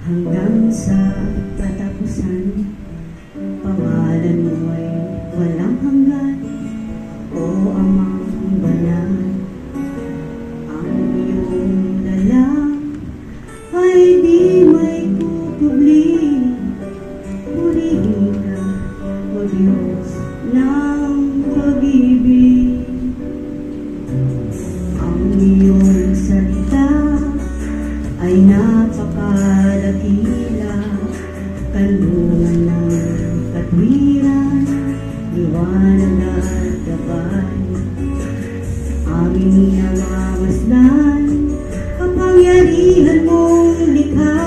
hanggang sa katapusan. Pangalan mo ay walang hanggan, o Amang Banal. Ang iyong dala ay di may kukubli. Purihin ka, O Diyos ng pag-ibig. Ang iyong salita ay napakadakila, kanlungan ng katwiran, liwanag at gabay. Aming namamasdan, kapangyarihan mong likha,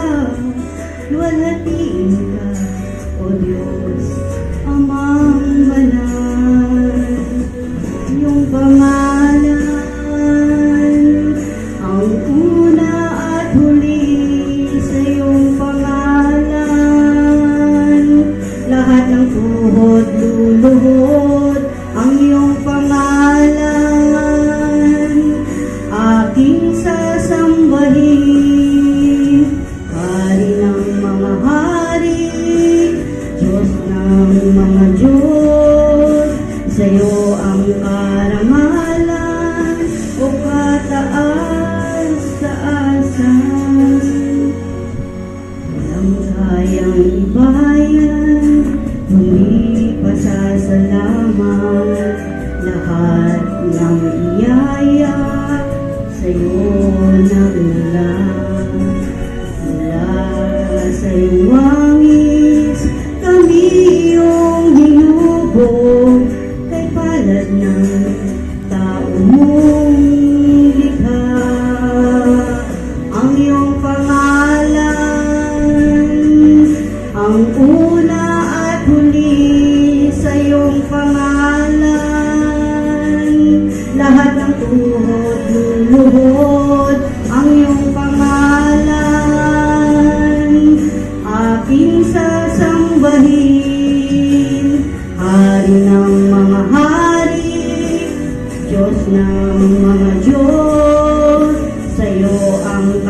luwalhatiin ka, O Diyos, Amang Banal. Iyong pangalan ang una at huli, sa iyong pangalan lahat ng tuhod luluhod. Ang iyong pangalan aking sasambahin, Hari ng mga hari, Diyos ng mga Diyos. Sa iyo ang karangalan o kataas-taasan. Walang kayang ibayan, kundi pasasalamat. Lahat ng iyaya sa iyo nagulang. Mula sa iyong wangis kami iyong hinubog, kay palad ng tao mong likha. Ang iyong pangalan ang una at huli, sa iyong pangalan lahat ng tuhod luluhod. Ang iyong pangalan aking sasambahin, Hari ng mga hari, Diyos ng mga Diyos. Sa iyo ang